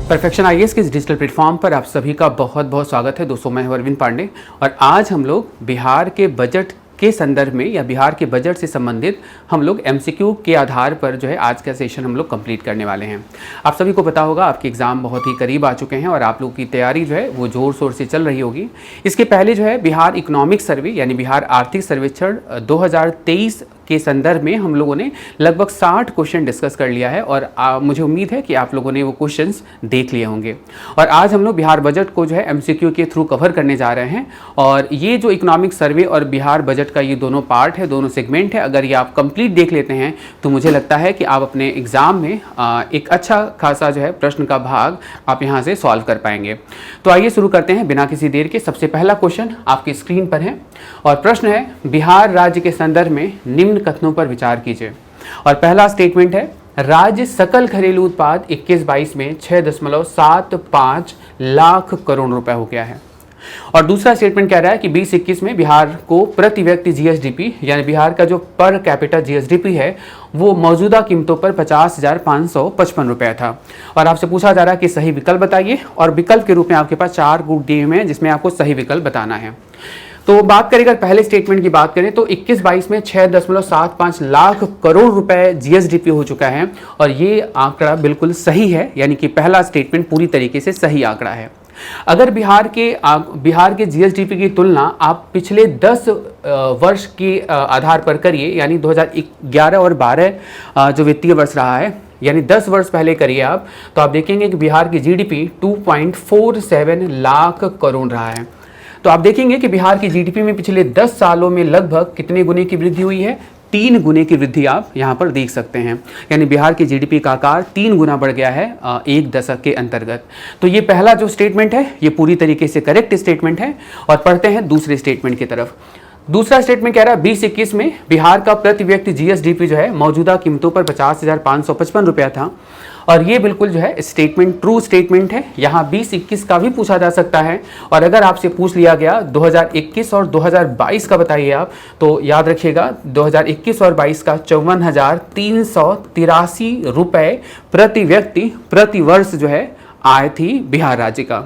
Perfection IAS के इस digital platform पर आप सभी का बहुत बहुत स्वागत है। दोस्तों, मैं हूं अरविंद पांडे और आज हम लोग बिहार के बजट के संदर्भ में या बिहार के बजट से संबंधित हम लोग एमसीक्यू के आधार पर जो है आज का सेशन हम लोग कंप्लीट करने वाले हैं। आप सभी को पता होगा आपके एग्ज़ाम बहुत ही करीब आ चुके हैं और आप लोगों की तैयारी जो है वो ज़ोर शोर से चल रही होगी। इसके पहले जो है बिहार इकोनॉमिक सर्वे यानी बिहार आर्थिक सर्वेक्षण 2023 के संदर्भ में हम लोगों ने लगभग 60 क्वेश्चन डिस्कस कर लिया है और मुझे उम्मीद है कि आप लोगों ने वो क्वेश्चंस देख लिए होंगे। और आज हम लोग बिहार बजट को जो है एमसीक्यू के थ्रू कवर करने जा रहे हैं और ये जो इकोनॉमिक सर्वे और बिहार बजट का ये दोनों पार्ट है, दोनों सेगमेंट है, अगर ये आप कंप्लीट देख लेते हैं तो मुझे लगता है कि आप अपने एग्ज़ाम में एक अच्छा खासा जो है प्रश्न का भाग आप यहाँ से सॉल्व कर पाएंगे। तो आइए शुरू करते हैं बिना किसी देर के। सबसे पहला क्वेश्चन आपकी स्क्रीन पर है और प्रश्न है बिहार राज्य के संदर्भ में निम्न कथनों पर विचार कीजिए। और पहला स्टेटमेंट है राज्य सकल घरेलू उत्पाद 21-22 में 6.75 लाख करोड़ रुपए हो गया है। और दूसरा स्टेटमेंट कह रहा है कि 20-21 में बिहार को प्रति व्यक्ति जीएसडीपी यानी बिहार का जो पर कैपिटा जीएसडीपी है वो मौजूदा कीमतों पर 50,555 रुपए था। और आपसे पूछा जा रहा है कि सही विकल्प बताइए और विकल्प के रूप में आपके पास 4 गुण दिए हुए हैं जिसमें आपको सही विकल्प बताना है। तो बात करें अगर पहले स्टेटमेंट की बात करें तो 21-22 में 6.75 लाख करोड़ रुपए जीएसडीपी हो चुका है और ये आंकड़ा बिल्कुल सही है, यानी कि पहला स्टेटमेंट पूरी तरीके से सही आंकड़ा है। अगर बिहार के जीएसडीपी की तुलना आप पिछले 10 वर्ष के आधार पर करिए, यानी 2011 और 12 जो वित्तीय वर्ष रहा है यानी 10 वर्ष पहले करिए आप, तो आप देखेंगे कि बिहार की जीडीपी 2.47 लाख करोड़ रहा है। तो आप देखेंगे कि बिहार की जीडीपी में पिछले 10 सालों में लगभग कितने गुने की वृद्धि हुई है? 3 गुने की वृद्धि आप यहाँ पर देख सकते हैं, यानी बिहार की जीडीपी का आकार 3 गुना बढ़ गया है एक दशक के अंतर्गत। तो ये पहला जो स्टेटमेंट है ये पूरी तरीके से करेक्ट स्टेटमेंट है। और पढ़ते हैं दूसरे स्टेटमेंट की तरफ। दूसरा स्टेटमेंट कह रहा है 20-21 में बिहार का प्रति व्यक्ति जीएसडीपी जो है मौजूदा कीमतों पर 50,555 रुपया था और ये बिल्कुल जो है स्टेटमेंट ट्रू स्टेटमेंट है। यहाँ 20-21 का भी पूछा जा सकता है और अगर आपसे पूछ लिया गया 2021 और 2022 का बताइए आप, तो याद रखिएगा 2021 और 22 का 54,383 रुपये प्रति व्यक्ति प्रति वर्ष जो है आय थी बिहार राज्य का।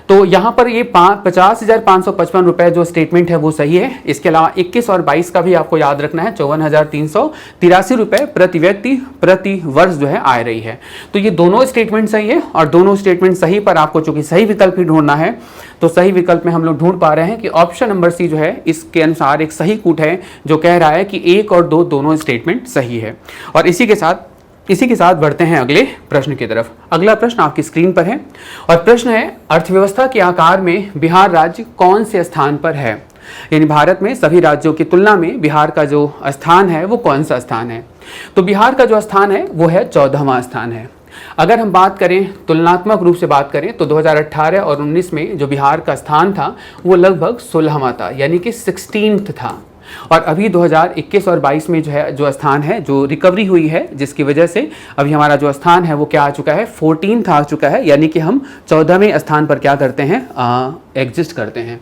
तो यहाँ पर ये 50,555 रुपये जो स्टेटमेंट है वो सही है। इसके अलावा 21 और 22 का भी आपको याद रखना है, 54,383 रुपये प्रति व्यक्ति प्रति वर्ष जो है आय रही है। तो ये दोनों स्टेटमेंट सही है और दोनों स्टेटमेंट सही पर आपको चूंकि सही विकल्प ही ढूंढना है तो सही विकल्प में हम लोग ढूंढ पा रहे हैं कि ऑप्शन नंबर सी जो है इसके अनुसार एक सही कूट है जो कह रहा है कि 1 और 2 दोनों स्टेटमेंट सही है। और इसी के साथ बढ़ते हैं अगले प्रश्न की तरफ। अगला प्रश्न आपकी स्क्रीन पर है और प्रश्न है अर्थव्यवस्था के आकार में बिहार राज्य कौन से स्थान पर है? यानी भारत में सभी राज्यों की तुलना में बिहार का जो स्थान है वो कौन सा स्थान है? तो बिहार का जो स्थान है वो है 14वां स्थान है। अगर हम बात करें तुलनात्मक रूप से बात करें तो 2018 और 19 में जो बिहार का स्थान था वो लगभग 16वां था, यानी कि 16th था। और अभी 2021 और 22 में जो स्थान है जो रिकवरी हुई है जिसकी वजह से अभी हमारा जो स्थान है वो क्या आ चुका है? 14th आ चुका है, यानी कि हम 14वें स्थान पर क्या करते हैं? एग्जिस्ट करते हैं।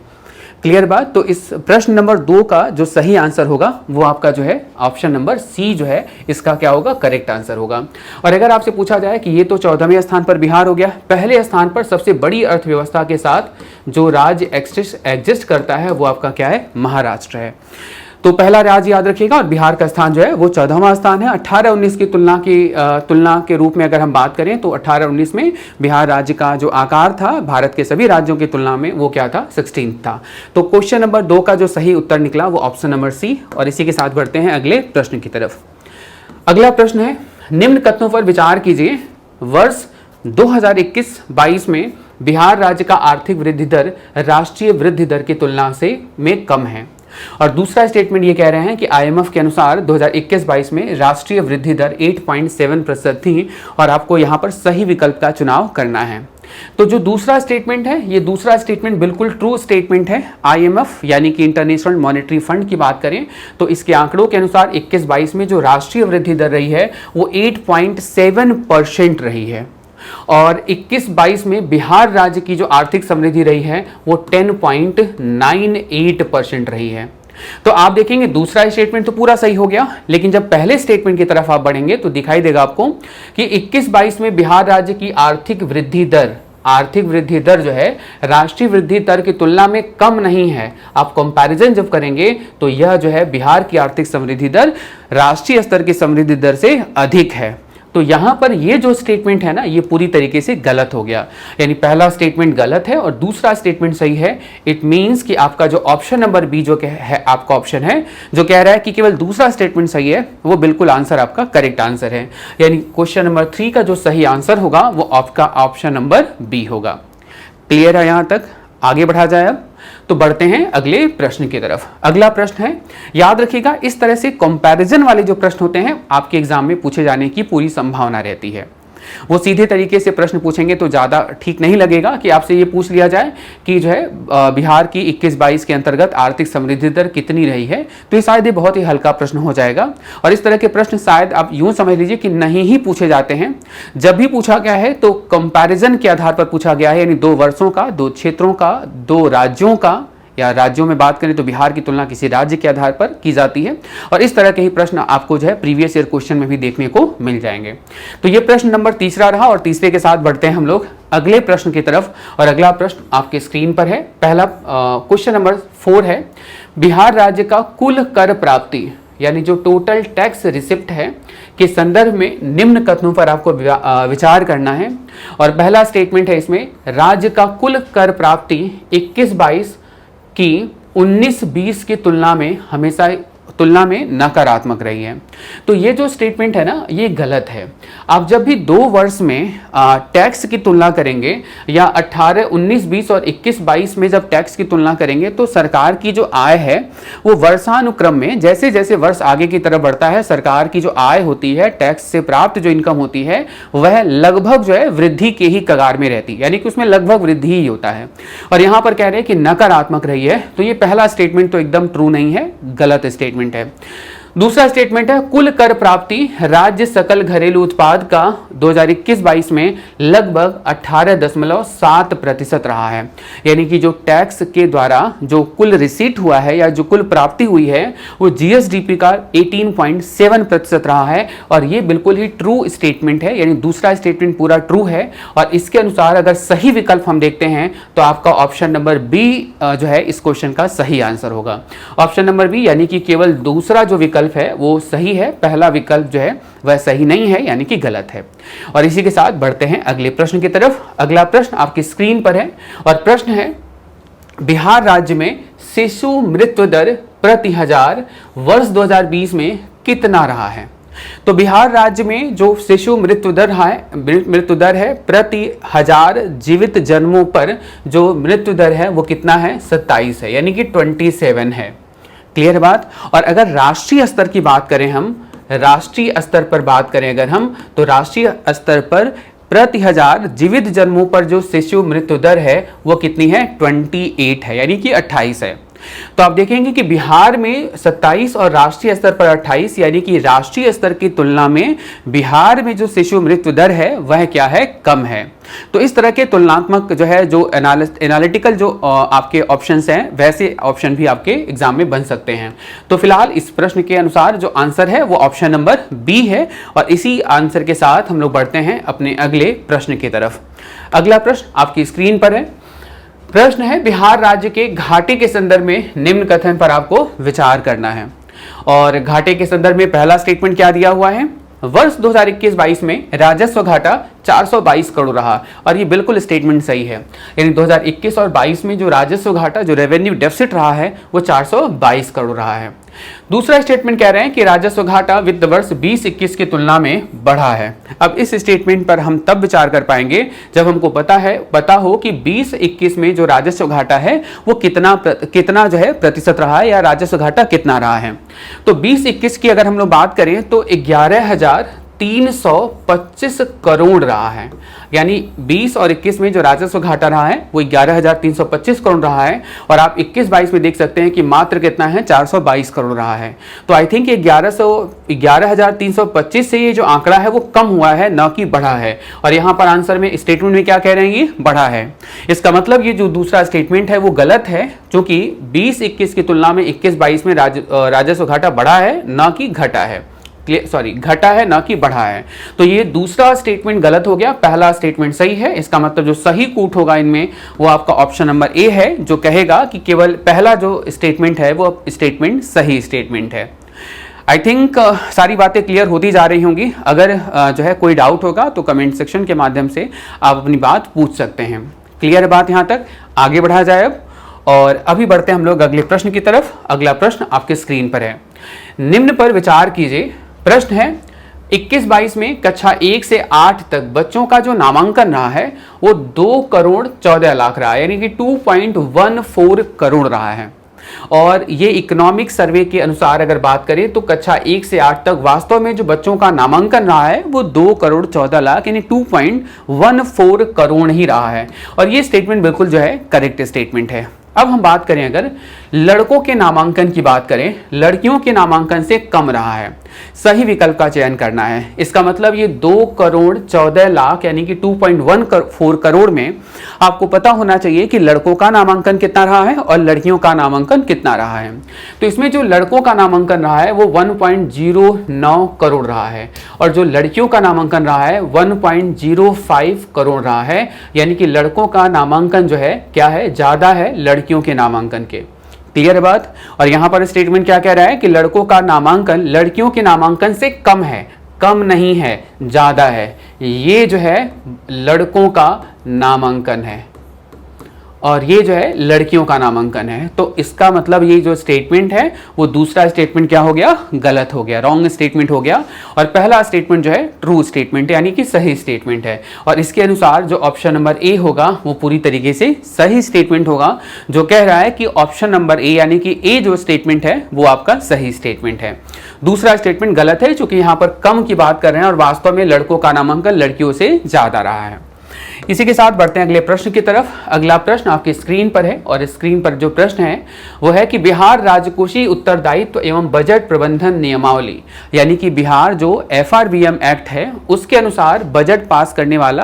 क्लियर बात? तो इस प्रश्न नंबर 2 का जो सही आंसर होगा वो आपका जो है ऑप्शन नंबर सी जो है इसका क्या होगा? करेक्ट आंसर होगा। और अगर आपसे पूछा जाए कि ये तो 14वें स्थान पर बिहार हो गया, पहले स्थान पर सबसे बड़ी अर्थव्यवस्था के साथ जो राज्य एग्जिस्ट करता है वो आपका क्या है? महाराष्ट्र है। तो पहला राज्य याद रखिएगा और बिहार का स्थान जो है वो 14वां स्थान है। 18-19 की तुलना के रूप में अगर हम बात करें तो 18-19 में बिहार राज्य का जो आकार था भारत के सभी राज्यों की तुलना में वो क्या था? 16 था। तो क्वेश्चन नंबर 2 का जो सही उत्तर निकला वो ऑप्शन नंबर सी। और इसी के साथ बढ़ते हैं अगले प्रश्न की तरफ। अगला प्रश्न है निम्न कथनों पर विचार कीजिए। वर्ष 2021-22 में बिहार राज्य का आर्थिक वृद्धि दर राष्ट्रीय वृद्धि दर की तुलना में कम है। और दूसरा स्टेटमेंट ये कह रहे हैं कि आईएमएफ के अनुसार 2021-22 में राष्ट्रीय वृद्धि दर 8.7% थी और आपको यहाँ पर सही विकल्प का चुनाव करना है। तो जो दूसरा स्टेटमेंट है ये दूसरा स्टेटमेंट बिल्कुल ट्रू स्टेटमेंट है। आईएमएफ यानी कि इंटरनेशनल मॉनेटरी फंड की बात करें तो इसके आंकड़ों के अनुसार 21-22 में जो राष्ट्रीय वृद्धि दर रही है वो 8.7% रही है और 21-22 में बिहार राज्य की जो आर्थिक समृद्धि रही है वो 10.98% रही है। तो आप देखेंगे दूसरा स्टेटमेंट तो पूरा सही हो गया, लेकिन जब पहले स्टेटमेंट की तरफ आप बढ़ेंगे तो दिखाई देगा आपको कि 21-22 में बिहार राज्य की आर्थिक वृद्धि दर जो है राष्ट्रीय वृद्धि दर की तुलना में कम नहीं है। आप कंपैरिजन जब करेंगे तो यह जो है बिहार की आर्थिक समृद्धि दर राष्ट्रीय स्तर की समृद्धि दर से अधिक है। तो यहां पर ये जो स्टेटमेंट है ना, ये पूरी तरीके से गलत हो गया। यानी पहला स्टेटमेंट गलत है और दूसरा स्टेटमेंट सही है। इट मींस कि आपका जो ऑप्शन नंबर बी जो है आपका ऑप्शन है जो कह रहा है कि केवल दूसरा स्टेटमेंट सही है, वो बिल्कुल आंसर आपका करेक्ट आंसर है। यानी क्वेश्चन नंबर 3 का जो सही आंसर होगा वो आपका ऑप्शन नंबर बी होगा। क्लियर है यहां तक? आगे बढ़ा जाए अब तो बढ़ते हैं अगले प्रश्न की तरफ। अगला प्रश्न है, याद रखिएगा इस तरह से कंपैरिजन वाले जो प्रश्न होते हैं आपके एग्जाम में पूछे जाने की पूरी संभावना रहती है। वो सीधे तरीके से प्रश्न पूछेंगे तो ज़्यादा ठीक नहीं लगेगा कि आपसे ये पूछ लिया जाए कि जो है बिहार की 21-22 के अंतर्गत आर्थिक समृद्धि दर कितनी रही है, तो ये शायद ये बहुत ही हल्का प्रश्न हो जाएगा। और इस तरह के प्रश्न शायद आप यूं समझ लीजिए कि नहीं ही पूछे जाते हैं। जब भी पूछा गया है तो कंपैरिजन के आधार पर पूछा गया है, यानी 2 वर्षों का, 2 क्षेत्रों का, 2 राज्यों का, या राज्यों में बात करें तो बिहार की तुलना किसी राज्य के आधार पर की जाती है। और इस तरह के ही प्रश्न आपको जो है प्रीवियस ईयर क्वेश्चन में भी देखने को मिल जाएंगे। तो ये प्रश्न नंबर तीसरा रहा और तीसरे के साथ बढ़ते हैं हम लोग अगले प्रश्न की तरफ। और अगला प्रश्न आपके स्क्रीन पर है। पहला क्वेश्चन नंबर 4 है, बिहार राज्य का कुल कर प्राप्ति यानी जो टोटल टैक्स रिसिप्ट है के संदर्भ में निम्न कथनों पर आपको विचार करना है। और पहला स्टेटमेंट है इसमें, राज्य का कुल कर प्राप्ति 21-22 की 19-20 की तुलना में नकारात्मक रही है। तो ये जो स्टेटमेंट है ना, ये गलत है। आप जब भी 2 वर्ष में टैक्स की तुलना करेंगे या 19-20 और 21-22 में जब टैक्स की तुलना करेंगे तो सरकार की जो आय है वो वर्षानुक्रम में जैसे जैसे वर्ष आगे की तरफ बढ़ता है, सरकार की जो आय होती है, टैक्स से प्राप्त जो इनकम होती है, वह लगभग जो है वृद्धि के ही कगार में रहती है, यानी कि उसमें लगभग वृद्धि ही होता है। और यहाँ पर कह रहे हैं कि नकारात्मक रही है, तो ये पहला स्टेटमेंट तो एकदम ट्रू नहीं है, गलत स्टेटमेंट है। दूसरा स्टेटमेंट है, कुल कर प्राप्ति राज्य सकल घरेलू उत्पाद का 2021-22 में लगभग 18.7% रहा है। यानी कि जो टैक्स के द्वारा जो कुल रिसीट हुआ है या जो कुल प्राप्ति हुई है वो जीएसडीपी का 18.7% रहा है। और ये बिल्कुल ही ट्रू स्टेटमेंट है, यानी दूसरा स्टेटमेंट पूरा ट्रू है। और इसके अनुसार अगर सही विकल्प हम देखते हैं तो आपका ऑप्शन नंबर बी जो है इस क्वेश्चन का सही आंसर होगा। ऑप्शन नंबर बी यानी कि केवल दूसरा जो विकल्प है वो सही है, पहला विकल्प जो है वह सही नहीं है, यानी कि गलत है। और इसी के साथ बढ़ते हैं अगले प्रश्न की तरफ। अगला प्रश्न आपकी स्क्रीन पर है और प्रश्न है, बिहार राज्य में शिशु मृत्यु दर प्रति 1000 वर्ष 2020 में कितना रहा है? तो बिहार राज्य में जो शिशु मृत्यु दर है प्रति 1000 जीवित जन्मों पर जो मृत्यु दर है वो कितना है? 27 है, यानी कि 27 है। क्लियर बात? और अगर राष्ट्रीय स्तर की बात करें, हम राष्ट्रीय स्तर पर बात करें अगर हम, तो राष्ट्रीय स्तर पर प्रति 1000 जीवित जन्मों पर जो शिशु मृत्यु दर है वो कितनी है? 28 है, यानी कि 28 है। तो आप देखेंगे कि बिहार में 27 और राष्ट्रीय स्तर पर 28, यानी कि राष्ट्रीय स्तर की तुलना में बिहार में जो शिशु मृत्यु दर है वह क्या है? कम है। तो इस तरह के तुलनात्मक जो है जो एनालिटिकल जो आपके ऑप्शंस हैं वैसे ऑप्शन भी आपके एग्जाम में बन सकते हैं। तो फिलहाल इस प्रश्न के अनुसार जो आंसर है वो ऑप्शन नंबर बी है। और इसी आंसर के साथ हम लोग बढ़ते हैं अपने अगले प्रश्न की तरफ। अगला प्रश्न आपकी स्क्रीन पर है। प्रश्न है, बिहार राज्य के घाटे के संदर्भ में निम्न कथन पर आपको विचार करना है। और घाटे के संदर्भ में पहला स्टेटमेंट क्या दिया हुआ है? वर्ष 2021-22 में राजस्व घाटा 422 करोड़ रहा। और ये बिल्कुल स्टेटमेंट सही है, यानी 2021 और 22 में जो राजस्व घाटा जो रेवेन्यू डेफिसिट रहा है वो 422 करोड़ रहा है। दूसरा स्टेटमेंट कह रहे हैं कि राजस्व घाटा वित्त वर्ष 20-21 की तुलना में बढ़ा है। अब इस स्टेटमेंट पर हम तब विचार कर पाएंगे जब हमको पता हो कि 20-21 में जो राजस्व घाटा है वो कितना जो है प्रतिशत रहा है या राजस्व घाटा कितना रहा है। तो 20-21 की अगर हम लोग बात करें तो 11,000 325 करोड़ रहा है। यानी 20 और 21 में जो राजस्व घाटा रहा है वो 11,325 करोड़ रहा है, और आप 21-22 में देख सकते हैं कि मात्र कितना है, 422 करोड़ रहा है। तो आई थिंक ये 11,325 से ये जो आंकड़ा है वो कम हुआ है, ना कि बढ़ा है। और यहाँ पर आंसर में स्टेटमेंट में क्या कह रहे हैं, ये बढ़ा है। इसका मतलब ये जो दूसरा स्टेटमेंट है वो गलत है, क्योंकि 20-21 की तुलना में 21-22 में राजस्व घाटा बढ़ा है, ना कि घटा है। घटा है, ना कि बढ़ा है। तो ये दूसरा स्टेटमेंट गलत हो गया, पहला स्टेटमेंट सही है। इसका मतलब जो सही कूट होगा इनमें वो आपका ऑप्शन नंबर ए है, जो कहेगा कि केवल पहला जो स्टेटमेंट है वो स्टेटमेंट सही स्टेटमेंट है। आई थिंक सारी बातें क्लियर होती जा रही होंगी। अगर जो है कोई डाउट होगा तो कमेंट सेक्शन के माध्यम से आप अपनी बात पूछ सकते हैं। क्लियर है बात यहाँ तक? आगे बढ़ा जाए अब, और अभी बढ़ते हैं हम लोग अगले प्रश्न की तरफ। अगला प्रश्न आपके स्क्रीन पर है। निम्न पर विचार कीजिए। प्रश्न है 21-22 में कक्षा 1 से 8 तक बच्चों का जो नामांकन रहा है वो 2,14,00,000 रहा है, यानी कि 2.14 करोड़ रहा है। और ये इकोनॉमिक सर्वे के अनुसार अगर बात करें तो कक्षा 1 से 8 तक वास्तव में जो बच्चों का नामांकन रहा है वो 2,14,00,000 यानी 2.14 करोड़ ही रहा है। और ये स्टेटमेंट बिल्कुल जो है करेक्ट स्टेटमेंट है। अब हम बात करें, अगर लड़कों के नामांकन की बात करें, लड़कियों के नामांकन से कम रहा है, सही विकल्प का चयन करना है। इसका मतलब ये 2,14,00,000 यानी कि 2.14 करोड़ में आपको पता होना चाहिए कि लड़कों का नामांकन कितना रहा है और लड़कियों का नामांकन कितना रहा है। तो इसमें जो लड़कों का नामांकन रहा है वो 1.09 करोड़ रहा है, और जो लड़कियों का नामांकन रहा है 1.05 करोड़ रहा है। यानी कि लड़कों का नामांकन जो है क्या है, ज्यादा है लड़कियों के नामांकन के। क्लियर बात? और यहां पर स्टेटमेंट क्या कह रहा है कि लड़कों का नामांकन लड़कियों के नामांकन से कम है, कम नहीं है, ज्यादा है। ये जो है लड़कों का नामांकन है और ये जो है लड़कियों का नामांकन है। तो इसका मतलब ये जो स्टेटमेंट है वो दूसरा स्टेटमेंट क्या हो गया, गलत हो गया, रॉन्ग स्टेटमेंट हो गया। और पहला स्टेटमेंट जो है ट्रू स्टेटमेंट है, यानी कि सही स्टेटमेंट है। और इसके अनुसार जो ऑप्शन नंबर ए होगा वो पूरी तरीके से सही स्टेटमेंट होगा, जो कह रहा है कि ऑप्शन नंबर ए यानी कि ए जो स्टेटमेंट है वो आपका सही स्टेटमेंट है। दूसरा स्टेटमेंट गलत है, चूंकि यहाँ पर कम की बात कर रहे हैं और वास्तव में लड़कों का नामांकन लड़कियों से ज्यादा रहा है। इसी के साथ बढ़ते हैं अगले प्रश्न की तरफ। अगला प्रश्न आपकी स्क्रीन पर है, और स्क्रीन पर जो प्रश्न है वो है कि बिहार राजकोषीय उत्तरदायित्व एवं बजट प्रबंधन नियमावली, यानी कि बिहार जो FRBM एक्ट है उसके अनुसार बजट पास करने वाला,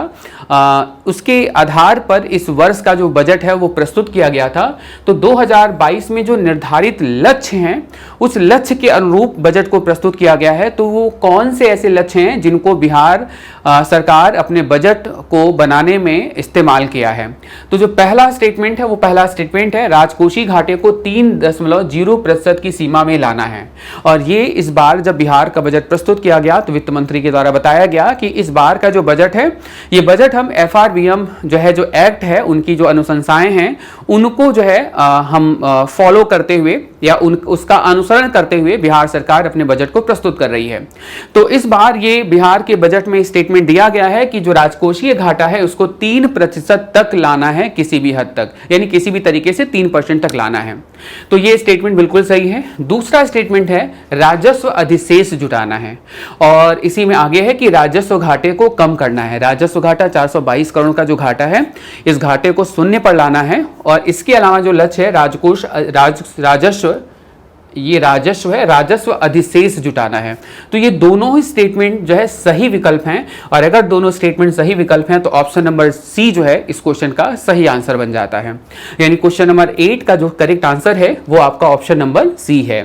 उसके आधार पर इस वर्ष का जो बजट है वो प्रस्तुत किया गया था। तो 2022 में जो निर्धारित लक्ष्य हैं उस लक्ष्य के अनुरूप बजट को प्रस्तुत किया गया है। तो वो कौन से ऐसे लक्ष्य हैं जिनको बिहार सरकार अपने बजट को बनाने में इस्तेमाल किया है? तो जो पहला स्टेटमेंट है वो पहला स्टेटमेंट है राजकोषीय घाटे को 3.0% की सीमा में लाना है। और ये इस बार जब बिहार का बजट प्रस्तुत किया गया तो वित्त मंत्री के द्वारा बताया गया कि इस बार का जो बजट है, ये बजट हम FRBM जो है जो एक्ट है उनकी जो अनुशंसाएं हैं उनको जो है हम फॉलो करते हुए या उसका अनुसरण करते हुए बिहार सरकार अपने बजट को प्रस्तुत कर रही है। तो इस बार ये बिहार के बजट में स्टेटमेंट दिया गया है कि जो राजकोषीय घाटा है उसको 3% तक लाना है, किसी भी हद तक, यानी किसी भी तरीके से 3% तक लाना है। तो ये स्टेटमेंट बिल्कुल सही है। दूसरा स्टेटमेंट है राजस्व अधिशेष जुटाना है, और इसी में आगे है कि राजस्व घाटे को कम करना है। राजस्व घाटा 422 करोड़ का जो घाटा है इस घाटे को शून्य पर लाना है। और इसके अलावा जो लक्ष्य है राजस्व है, राजस्व अधिशेष जुटाना है। तो ये दोनों ही स्टेटमेंट जो है सही विकल्प हैं, और अगर दोनों स्टेटमेंट सही विकल्प हैं तो ऑप्शन नंबर सी जो है इस क्वेश्चन का सही आंसर बन जाता है। यानी क्वेश्चन नंबर 8 का जो करेक्ट आंसर है वो आपका ऑप्शन नंबर सी है।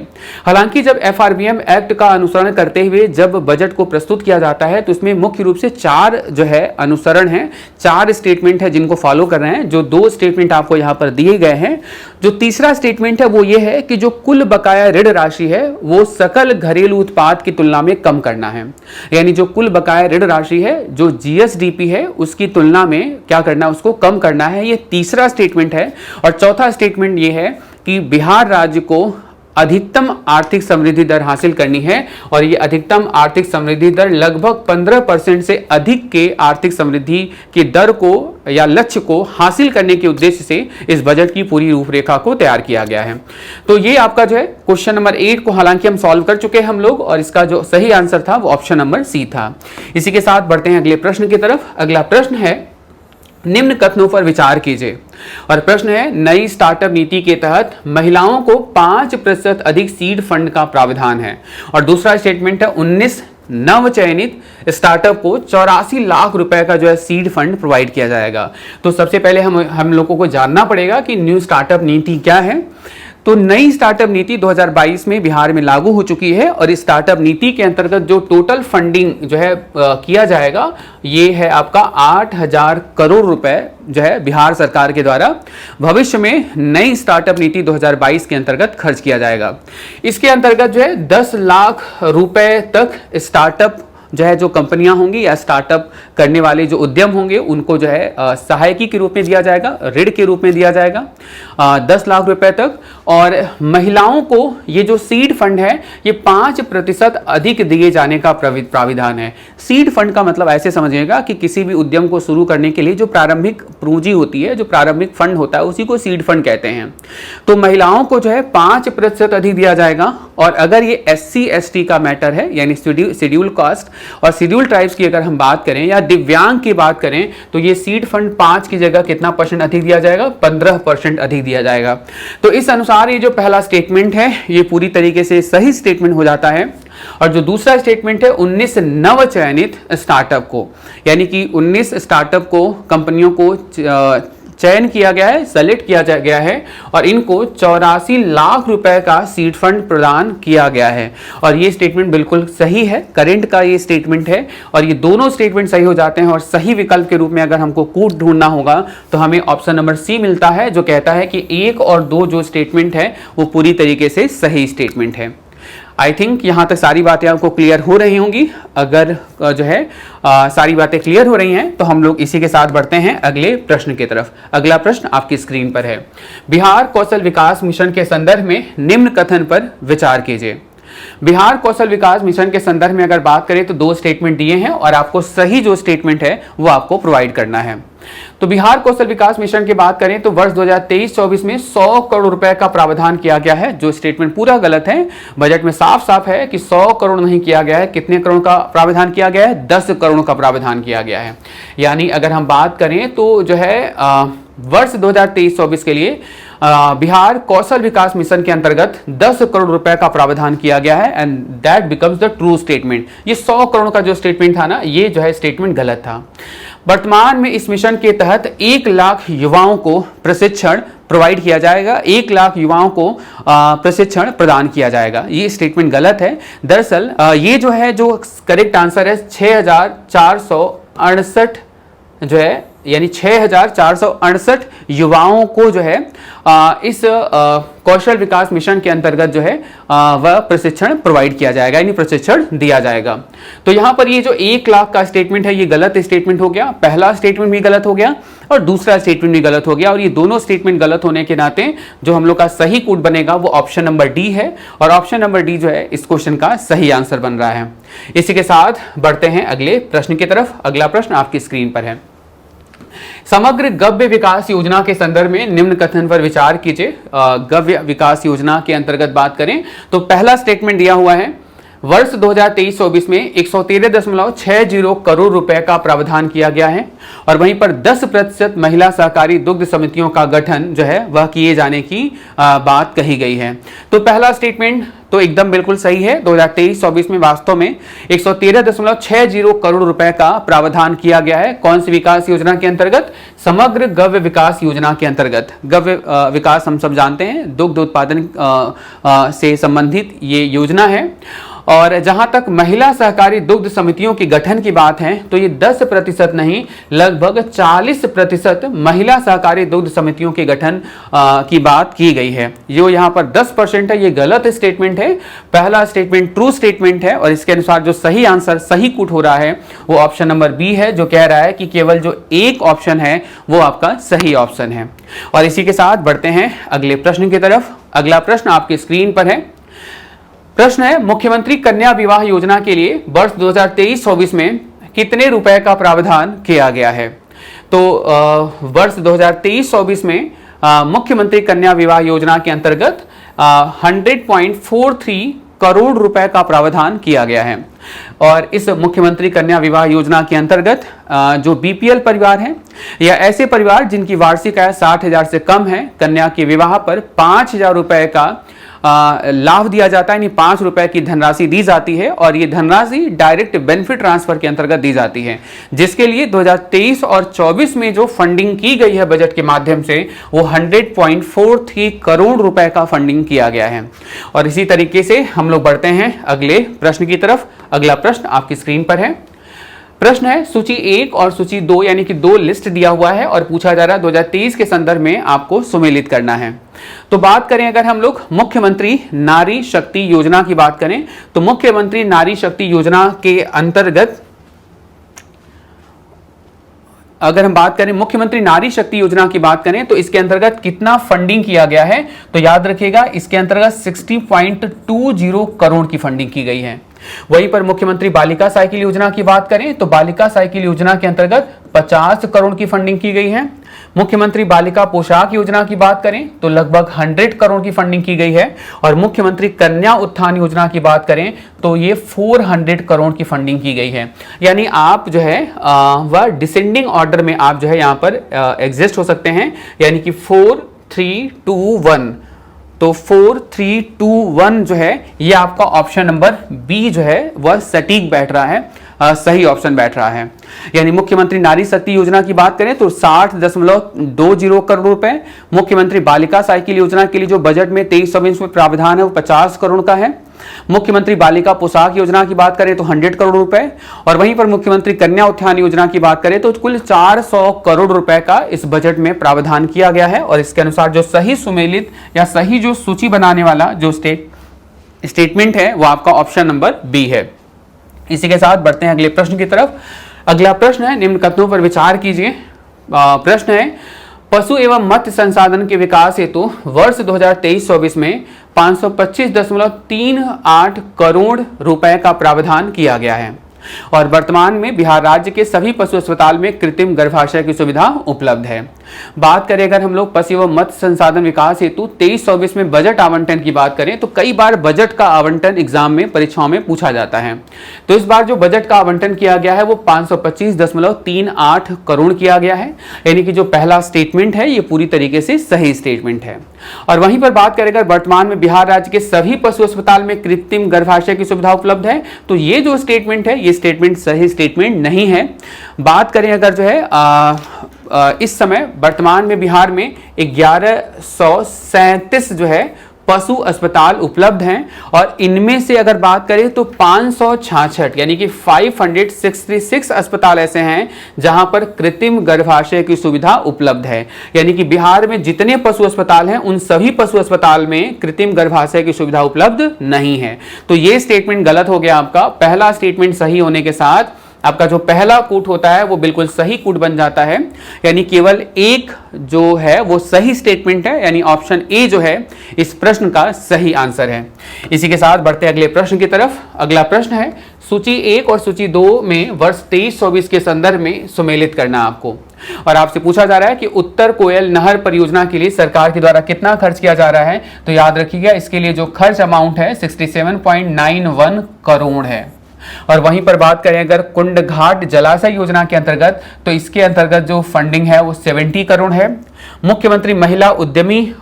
हालांकि जब FRBM एक्ट का अनुसरण करते हुए जब बजट को प्रस्तुत किया जाता है तो इसमें मुख्य रूप से 4 जो है अनुसरण है, 4 स्टेटमेंट है जिनको फॉलो कर रहे हैं। जो 2 स्टेटमेंट आपको यहाँ पर दिए गए हैं, जो तीसरा स्टेटमेंट है वो ये है कि जो कुल बकाया ऋण राशि है वो सकल घरेलू उत्पाद की तुलना में कम करना है। यानी जो कुल बकाया ऋण राशि है जो GSDP है उसकी तुलना में क्या करना है, उसको कम करना है। ये तीसरा स्टेटमेंट है। और चौथा स्टेटमेंट ये है कि बिहार राज्य को अधिकतम आर्थिक समृद्धि दर हासिल करनी है और ये अधिकतम आर्थिक समृद्धि दर लगभग 15% से अधिक के आर्थिक समृद्धि की दर को या लक्ष्य को हासिल करने के उद्देश्य से इस बजट की पूरी रूपरेखा को तैयार किया गया है। तो ये आपका जो है क्वेश्चन नंबर 8 को हालांकि हम सॉल्व कर चुके हैं हम लोग, और इसका जो सही आंसर था वो ऑप्शन नंबर सी था। इसी के साथ बढ़ते हैं अगले प्रश्न की तरफ। अगला प्रश्न है, निम्न कथनों पर विचार कीजिए। और प्रश्न है, नई स्टार्टअप नीति के तहत महिलाओं को 5% अधिक सीड फंड का प्रावधान है। और दूसरा स्टेटमेंट है, 19 नव चयनित स्टार्टअप को 84 लाख रुपए का जो है सीड फंड प्रोवाइड किया जाएगा। तो सबसे पहले हम लोगों को जानना पड़ेगा कि न्यू स्टार्टअप नीति क्या है। तो नई स्टार्टअप नीति 2022 में बिहार में लागू हो चुकी है और इस स्टार्टअप नीति के अंतर्गत जो टोटल फंडिंग जो है किया जाएगा ये है आपका 8,000 करोड़ रुपए जो है बिहार सरकार के द्वारा भविष्य में नई स्टार्टअप नीति 2022 के अंतर्गत खर्च किया जाएगा। इसके अंतर्गत जो है 10 लाख रुपए तक स्टार्टअप जो है जो कंपनियां होंगी या स्टार्टअप करने वाले जो उद्यम होंगे उनको जो है सहायकी के रूप में दिया जाएगा, ऋण के रूप में दिया जाएगा 10 लाख रुपए तक। और महिलाओं को ये जो सीड फंड है ये 5% अधिक दिए जाने का प्राविधान है। सीड फंड का मतलब ऐसे समझिएगा कि किसी भी उद्यम को शुरू करने के लिए जो प्रारंभिक पूंजी होती है, जो प्रारंभिक फंड होता है, उसी को सीड फंड कहते हैं। तो महिलाओं को जो है 5% अधिक दिया जाएगा। और अगर ये SC ST का मैटर है यानी शेड्यूल कास्ट और शेड्यूल ट्राइब्स की अगर हम बात करें या दिव्यांग की बात करें तो ये सीड फंड 5 की जगह कितना % अधिक दिया जाएगा, 15% अधिक दिया जाएगा। तो इस अनुसार ये जो पहला स्टेटमेंट है ये पूरी तरीके से सही स्टेटमेंट हो जाता है। और जो दूसरा स्टेटमेंट है 19 नव चयनित स्टार्टअप को, यानी कि 19 स्टार्टअप को कंपनियों को चयन किया गया है, सेलेक्ट किया गया है और इनको 84 लाख रुपए का सीड फंड प्रदान किया गया है। और ये स्टेटमेंट बिल्कुल सही है, करंट का ये स्टेटमेंट है और ये दोनों स्टेटमेंट सही हो जाते हैं। और सही विकल्प के रूप में अगर हमको कूट ढूंढना होगा तो हमें ऑप्शन नंबर सी मिलता है, जो कहता है कि 1 और 2 जो स्टेटमेंट है वो पूरी तरीके से सही स्टेटमेंट है। आई थिंक यहाँ तक सारी बातें आपको क्लियर हो रही होंगी। अगर जो है सारी बातें क्लियर हो रही हैं तो हम लोग इसी के साथ बढ़ते हैं अगले प्रश्न की तरफ। अगला प्रश्न आपकी स्क्रीन पर है, बिहार कौशल विकास मिशन के संदर्भ में निम्न कथन पर विचार कीजिए। बिहार कौशल विकास मिशन के संदर्भ में अगर बात करें तो 2 स्टेटमेंट दिए हैं और आपको सही जो स्टेटमेंट है वो आपको प्रोवाइड करना है। तो बिहार कौशल विकास मिशन की बात करें तो वर्ष 2023-24 में 100 करोड़ रुपए का प्रावधान किया गया है, जो स्टेटमेंट पूरा गलत है। बजट में साफ साफ है कि 100 करोड़ नहीं किया गया है। कितने करोड़ का प्रावधान किया गया है? 10 करोड़ का प्रावधान किया गया है। यानी अगर हम बात करें तो जो है वर्ष 2023-24 के लिए बिहार कौशल विकास मिशन के अंतर्गत 10 करोड़ रुपए का प्रावधान किया गया है and that becomes the true statement. ये 100 करोड़ का जो स्टेटमेंट था ना, ये जो है स्टेटमेंट गलत था। वर्तमान में इस मिशन के तहत 1 लाख युवाओं को प्रशिक्षण प्रोवाइड किया जाएगा, 1 लाख युवाओं को प्रशिक्षण प्रदान किया जाएगा। ये स्टेटमेंट गलत है। दरअसल ये जो है जो करेक्ट आंसर है 6,468 जो है यानी 6,468 युवाओं को जो है इस कौशल विकास मिशन के अंतर्गत जो है वह प्रशिक्षण प्रोवाइड किया जाएगा, यानी प्रशिक्षण दिया जाएगा। तो यहाँ पर ये जो 1 लाख का स्टेटमेंट है ये गलत स्टेटमेंट हो गया। पहला स्टेटमेंट भी गलत हो गया और दूसरा स्टेटमेंट भी गलत हो गया। और ये दोनों स्टेटमेंट गलत होने के नाते जो हम लोग का सही कोड बनेगा वो ऑप्शन नंबर डी है और ऑप्शन नंबर डी जो है इस क्वेश्चन का सही आंसर बन रहा है। इसी के साथ बढ़ते हैं अगले प्रश्न की तरफ। अगला प्रश्न आपकी स्क्रीन पर है, समग्र गव्य विकास योजना के संदर्भ में निम्न कथन पर विचार कीजिए। गव्य विकास योजना के अंतर्गत बात करें तो पहला स्टेटमेंट दिया हुआ है, वर्ष 2023-24 में 113.60 करोड़ रुपए का प्रावधान किया गया है और वहीं पर 10% महिला सहकारी दुग्ध समितियों का गठन जो है वह किए जाने की बात कही गई है। तो पहला स्टेटमेंट तो एकदम बिल्कुल सही है। 2023-24 में वास्तव में 113.60 करोड़ रुपए का प्रावधान किया गया है। कौन सी विकास योजना के अंतर्गत? समग्र गव्य विकास योजना के अंतर्गत। गव्य विकास हम सब जानते हैं दुग्ध उत्पादन से संबंधित ये योजना है। और जहां तक महिला सहकारी दुग्ध समितियों की गठन की बात है तो ये 10% नहीं लगभग 40% महिला सहकारी दुग्ध समितियों के गठन की बात की गई है। जो यहाँ पर 10% है ये गलत स्टेटमेंट है। पहला स्टेटमेंट ट्रू स्टेटमेंट है और इसके अनुसार जो सही आंसर सही कुट हो रहा है वो ऑप्शन नंबर बी है, जो कह रहा है कि केवल जो एक ऑप्शन है वो आपका सही ऑप्शन है। और इसी के साथ बढ़ते हैं अगले प्रश्न की तरफ। अगला प्रश्न आपके स्क्रीन पर है। प्रश्न है, मुख्यमंत्री कन्या विवाह योजना के लिए वर्ष 2023-24 में कितने रुपए का प्रावधान किया गया है? तो वर्ष 2023-24 में मुख्यमंत्री कन्या विवाह योजना के अंतर्गत 100.43 करोड़ रुपए का प्रावधान किया गया है। और इस मुख्यमंत्री कन्या विवाह योजना के अंतर्गत जो बीपीएल परिवार हैं या ऐसे परिवार जिनकी वार्षिक आय 60,000 से कम है, कन्या के विवाह पर 5,000 रुपए का लाभ दिया जाता है, यानी 5 रुपए की धनराशि दी जाती है और ये धनराशि डायरेक्ट बेनिफिट ट्रांसफर के अंतर्गत दी जाती है, जिसके लिए 2023 और 24 में जो फंडिंग की गई है बजट के माध्यम से वो 100.43 करोड़ रुपए का फंडिंग किया गया है। और इसी तरीके से हम लोग बढ़ते हैं अगले प्रश्न की तरफ। अगला प्रश्न आपकी स्क्रीन पर है। प्रश्न है, सूची 1 और सूची 2 यानी कि 2 लिस्ट दिया हुआ है और पूछा जा रहा है 2023 के संदर्भ में आपको सुमेलित करना है। तो बात करें अगर हम लोग मुख्यमंत्री नारी शक्ति योजना की बात करें तो मुख्यमंत्री नारी शक्ति योजना के अंतर्गत अगर हम बात करें मुख्यमंत्री नारी शक्ति योजना की बात करें तो इसके अंतर्गत कितना फंडिंग किया गया है? तो याद रखिएगा इसके अंतर्गत 60.20 करोड़ की फंडिंग की गई है। वहीं पर मुख्यमंत्री बालिका साइकिल योजना की बात करें तो बालिका साइकिल योजना के अंतर्गत 50 करोड़ की फंडिंग की गई है। मुख्यमंत्री बालिका पोशाक योजना की बात करें तो लगभग 100 करोड़ की फंडिंग की गई है। और मुख्यमंत्री कन्या उत्थान योजना की बात करें तो ये 400 करोड़ की फंडिंग की गई है। यानी आप जो है वह डिसेंडिंग ऑर्डर में आप जो है यहाँ पर एग्जिस्ट हो सकते हैं, यानी कि 4, 3, 2, 1। तो 4, 3, 2, 1 जो है ये आपका ऑप्शन नंबर बी जो है वह सटीक बैठ रहा है, सही ऑप्शन बैठ रहा है। यानी मुख्यमंत्री नारी शक्ति योजना की बात करें तो 60.20 करोड़ रुपए, मुख्यमंत्री बालिका साइकिल योजना के लिए जो बजट में 23-24 में प्रावधान है वो 50 करोड़ का है। मुख्यमंत्री बालिका पोशाक योजना की बात करें तो 100 करोड़ रुपए और वहीं पर मुख्यमंत्री कन्या उत्थान योजना की बात करें तो कुल 400 करोड़ रुपए का इस बजट में प्रावधान किया गया है। और इसके अनुसार जो सही सुमेलित या सही जो सूची बनाने वाला जो स्टेटमेंट है वो आपका ऑप्शन नंबर बी है। इसी के साथ बढ़ते हैं अगले प्रश्न की तरफ। अगला प्रश्न है, निम्न कथनों पर विचार कीजिए। प्रश्न है, पशु एवं मत्स्य संसाधन के विकास हेतु वर्ष 2023-24 में 525.38 करोड़ रुपए का प्रावधान किया गया है और वर्तमान में बिहार राज्य के सभी पशु अस्पताल में कृत्रिम गर्भाशय की सुविधा उपलब्ध है। बात करें अगर हम लोग पशु एवं मत्स्य संसाधन विकास हेतु 23-24 में बजट आवंटन की बात करें तो कई बार बजट का आवंटन एग्जाम में परीक्षाओं में पूछा जाता है। तो इस बार जो बजट का आवंटन किया गया है वो 525.38 करोड़ किया गया है, यानी कि जो पहला स्टेटमेंट है ये पूरी तरीके से सही स्टेटमेंट है। और वहीं पर बात करें अगर वर्तमान में बिहार राज्य के सभी पशु अस्पताल में कृत्रिम गर्भाशय की सुविधा उपलब्ध है तो ये जो स्टेटमेंट है ये स्टेटमेंट सही स्टेटमेंट नहीं है। बात करें अगर जो है इस समय वर्तमान में बिहार में 1137 जो है पशु अस्पताल उपलब्ध हैं और इनमें से अगर बात करें तो 566 यानी कि 566 अस्पताल ऐसे हैं जहां पर कृत्रिम गर्भाशय की सुविधा उपलब्ध है। यानी कि बिहार में जितने पशु अस्पताल हैं उन सभी पशु अस्पताल में कृत्रिम गर्भाशय की सुविधा उपलब्ध नहीं है। तो ये स्टेटमेंट गलत हो गया आपका। पहला स्टेटमेंट सही होने के साथ आपका जो पहला कूट होता है वो बिल्कुल सही कूट बन जाता है, यानी केवल एक जो है वो सही स्टेटमेंट है, यानी ऑप्शन ए जो है इस प्रश्न का सही आंसर है। इसी के साथ बढ़ते अगले प्रश्न की तरफ। अगला प्रश्न है, सूची 1 और सूची 2 में वर्ष 23-24 के संदर्भ में सुमेलित करना आपको। और आपसे पूछा जा रहा है कि उत्तर कोयल नहर परियोजना के लिए सरकार के द्वारा कितना खर्च किया जा रहा है। तो याद रखिएगा इसके लिए जो खर्च अमाउंट है 67.91 करोड़ है। और वहीं पर बात करें अगर कुंड घाट जलाशय योजना के अंतर्गत तो इसके अंतर्गत जो फंडिंग है वो 70 करोड़ है। मुख्यमंत्री महिला उद्यमी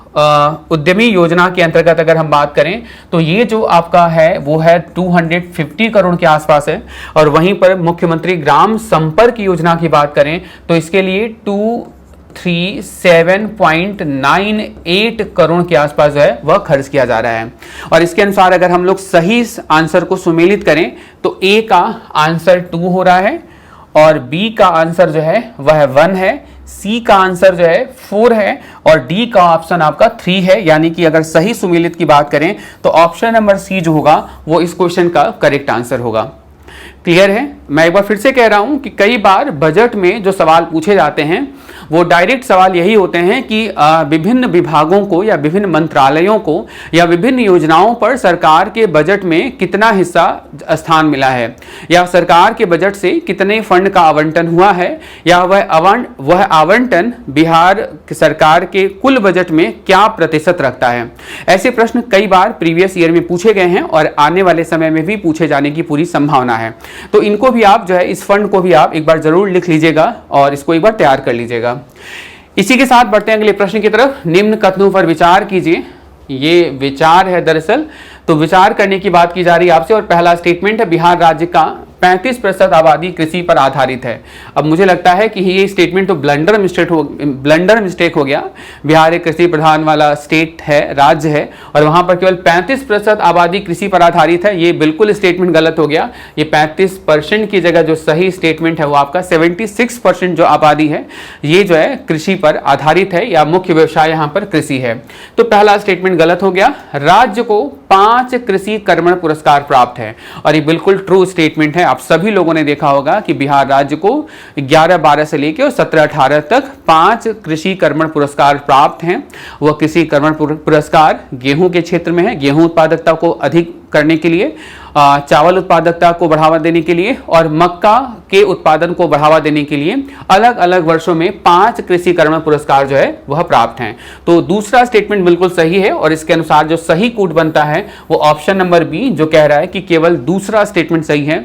योजना के अंतर्गत अगर हम बात करें तो ये जो आपका है वो है 250 करोड़ के आसपास है। और वहीं पर मुख्यमंत्री ग्राम संपर्क योजना की बात करें तो इसके लिए 237.98 करोड़ के आसपास जो है वह खर्च किया जा रहा है। और इसके अनुसार अगर हम लोग सही आंसर को सुमेलित करें तो ए का आंसर 2 हो रहा है और बी का आंसर जो है वह 1 है, सी का आंसर जो है 4 है और डी का ऑप्शन आपका 3 है। यानी कि अगर सही सुमेलित की बात करें तो ऑप्शन नंबर सी जो होगा वो इस क्वेश्चन का करेक्ट आंसर होगा। क्लियर है? मैं एक बार फिर से कह रहा हूं कि कई बार बजट में जो सवाल पूछे जाते हैं वो डायरेक्ट सवाल यही होते हैं कि विभिन्न विभागों को या विभिन्न मंत्रालयों को या विभिन्न योजनाओं पर सरकार के बजट में कितना हिस्सा स्थान मिला है, या सरकार के बजट से कितने फंड का आवंटन हुआ है, या वह आवंटन बिहार सरकार के कुल बजट में क्या प्रतिशत रखता है। ऐसे प्रश्न कई बार प्रीवियस ईयर में पूछे गए हैं और आने वाले समय में भी पूछे जाने की पूरी संभावना है। तो इनको भी आप जो है, इस फंड को भी आप एक बार जरूर लिख लीजिएगा और इसको एक बार तैयार कर लीजिएगा। इसी के साथ बढ़ते हैं अगले प्रश्न की तरफ। निम्न कथनों पर विचार कीजिए। ये विचार है दरअसल, तो विचार करने की बात की जा रही है आपसे। और पहला स्टेटमेंट है, बिहार राज्य का 35% आबादी कृषि पर आधारित है। अब मुझे लगता है कि ये स्टेटमेंट तो ब्लंडर मिस्टेक हो गया। बिहार एक कृषि प्रधान वाला स्टेट है, राज्य है, और वहां पर केवल 35% आबादी कृषि पर आधारित है। ये बिल्कुल स्टेटमेंट गलत हो गया। ये 35% की जगह जो सही स्टेटमेंट है वो आपका 76% जो आबादी है ये जो है कृषि पर आधारित है, या मुख्य व्यवसाय यहाँ पर कृषि है। तो पहला स्टेटमेंट गलत हो गया। राज्य को 5 कृषि कर्मण पुरस्कार प्राप्त है, और ये बिल्कुल ट्रू स्टेटमेंट है। आप सभी लोगों ने देखा होगा कि बिहार राज्य को 11-12 से लेकर और 17-18 तक 5 कृषि कर्मण पुरस्कार प्राप्त हैं। वह कृषि कर्मण पुरस्कार गेहूं के क्षेत्र में है, गेहूं उत्पादकता को अधिक करने के लिए, चावल उत्पादकता को बढ़ावा देने के लिए और मक्का के उत्पादन को बढ़ावा देने के लिए अलग अलग वर्षों में 5 कृषि कर्मण पुरस्कार जो है वह प्राप्त हैं। तो दूसरा स्टेटमेंट बिल्कुल सही है, और इसके अनुसार जो सही कूट बनता है वो ऑप्शन नंबर बी, जो कह रहा है कि केवल दूसरा स्टेटमेंट सही है,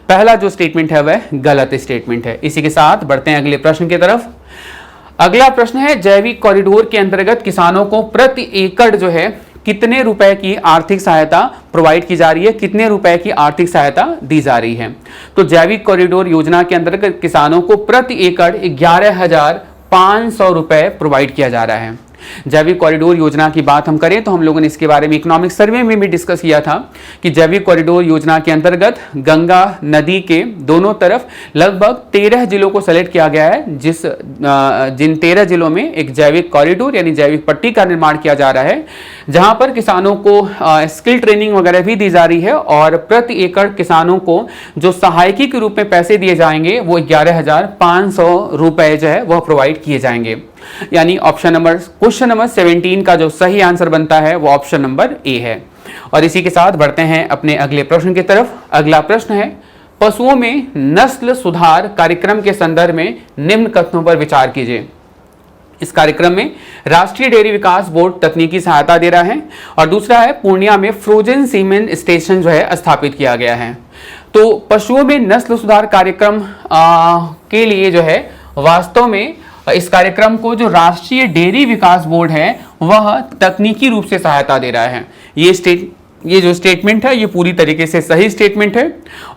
पहला जो स्टेटमेंट है वह गलत स्टेटमेंट है। इसी के साथ बढ़ते हैं अगले प्रश्न की तरफ। अगला प्रश्न है, जैविक कॉरिडोर के अंतर्गत किसानों को प्रति एकड़ जो है कितने रुपए की आर्थिक सहायता प्रोवाइड की जा रही है, कितने रुपए की आर्थिक सहायता दी जा रही है। तो जैविक कॉरिडोर योजना के अंतर्गत किसानों को प्रति एकड़ 11,500 रुपए प्रोवाइड किया जा रहा है। जैविक कॉरिडोर योजना की बात हम करें तो हम लोगों ने इसके बारे में इकोनॉमिक सर्वे में भी डिस्कस किया था कि जैविक कॉरिडोर योजना के अंतर्गत गंगा नदी के दोनों तरफ लगभग 13 जिलों को सेलेक्ट किया गया है, जिन 13 जिलों में एक जैविक कॉरिडोर यानी जैविक पट्टी का निर्माण किया जा रहा है, जहां पर किसानों को स्किल ट्रेनिंग वगैरह भी दी जा रही है, और प्रति एकड़ किसानों को जो सहायकी के रूप में पैसे दिए जाएंगे वो 11,500 रुपए जो है वह प्रोवाइड किए जाएंगे। यानी क्वेश्चन नंबर 17 का जो सही आंसर बनता है वो ऑप्शन नंबर ए है। और इसी के साथ बढ़ते हैं अपने अगले प्रश्न की तरफ। अगला प्रश्न है, पशुओं में नस्ल सुधार कार्यक्रम के संदर्भ में निम्न कथनों पर विचार कीजिए। इस कार्यक्रम में राष्ट्रीय डेयरी विकास बोर्ड तकनीकी सहायता दे रहा है, और दूसरा है पूर्णिया में फ्रोजन सीमेन स्टेशन जो है स्थापित किया गया है। तो पशुओं में नस्ल सुधार कार्यक्रम के लिए जो है वास्तव में इस कार्यक्रम को जो राष्ट्रीय डेयरी विकास बोर्ड है वह तकनीकी रूप से सहायता दे रहा है। ये जो स्टेटमेंट है ये पूरी तरीके से सही स्टेटमेंट है।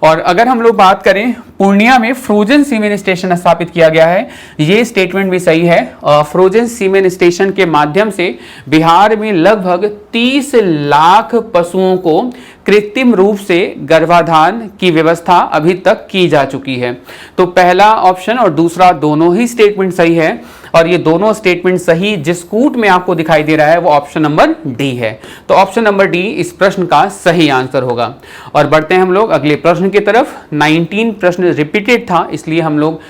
और अगर हम लोग बात करें पूर्णिया में फ्रोजन सीमेन स्टेशन स्थापित किया गया है, ये स्टेटमेंट भी सही है। फ्रोजन सीमेन स्टेशन के माध्यम से बिहार में लगभग 30 लाख पशुओं को कृत्रिम रूप से गर्भाधान की व्यवस्था अभी तक की जा चुकी है। तो पहला ऑप्शन और दूसरा दोनों ही स्टेटमेंट सही है, और ये दोनों स्टेटमेंट सही जिस कूट में आपको दिखाई दे रहा है वो ऑप्शन नंबर डी है। तो ऑप्शन नंबर डी इस प्रश्न का सही आंसर होगा। और बढ़ते हैं हम लोग अगले प्रश्न की तरफ। 19 प्रश्न रिपीटेड था, इसलिए हम लोग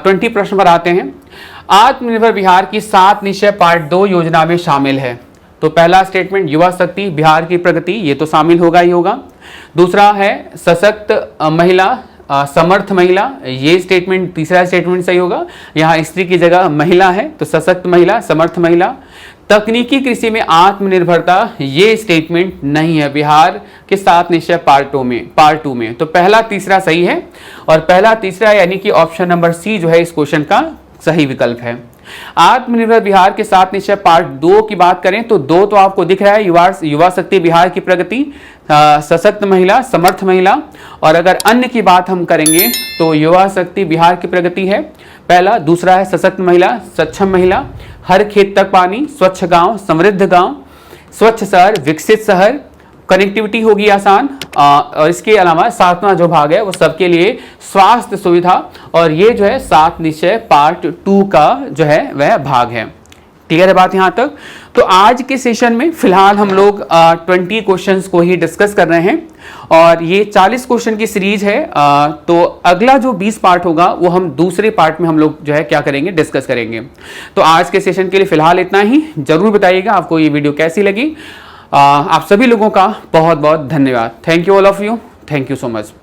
20 प्रश्न पर आते हैं। आत्मनिर्भर बिहार की 7 निश्चय पार्ट 2 योजना में शामिल है। तो पहला स्टेटमेंट युवा शक्ति बिहार की प्रगति, ये तो शामिल होगा ही होगा। दूसरा है सशक्त महिला समर्थ महिला, ये स्टेटमेंट तीसरा स्टेटमेंट सही होगा। यहाँ स्त्री की जगह महिला है तो सशक्त महिला समर्थ महिला। तकनीकी कृषि में आत्मनिर्भरता, ये स्टेटमेंट नहीं है बिहार के 7 निश्चय पार्ट 2 में। तो पहला तीसरा सही है, और पहला तीसरा यानी कि ऑप्शन नंबर सी जो है इस क्वेश्चन का सही विकल्प है। आत्मनिर्भर बिहार के 7 निश्चय पार्ट 2 की बात करें तो 2 तो आपको दिख रहा है, युवा शक्ति बिहार की प्रगति, सशक्त महिला समर्थ महिला। और अगर अन्य की बात हम करेंगे तो युवा शक्ति बिहार की प्रगति है पहला, दूसरा है सशक्त महिला सक्षम महिला, हर खेत तक पानी, स्वच्छ गांव समृद्ध गांव, स्वच्छ शहर विकसित शहर, कनेक्टिविटी होगी आसान, और इसके अलावा 7वां जो भाग है वो सबके लिए स्वास्थ्य सुविधा। और ये जो है 7 निश्चय पार्ट 2 का जो है वह भाग है। क्लियर है बात यहाँ तक? तो आज के सेशन में फिलहाल हम लोग 20 क्वेश्चंस को ही डिस्कस कर रहे हैं और ये 40 क्वेश्चन की सीरीज है। तो अगला जो 20 पार्ट होगा वो हम दूसरे पार्ट में हम लोग जो है क्या करेंगे, डिस्कस करेंगे। तो आज के सेशन के लिए फिलहाल इतना ही। जरूर बताइएगा आपको ये वीडियो कैसी लगी। आप सभी लोगों का बहुत बहुत धन्यवाद। Thank you all of you. Thank you so much.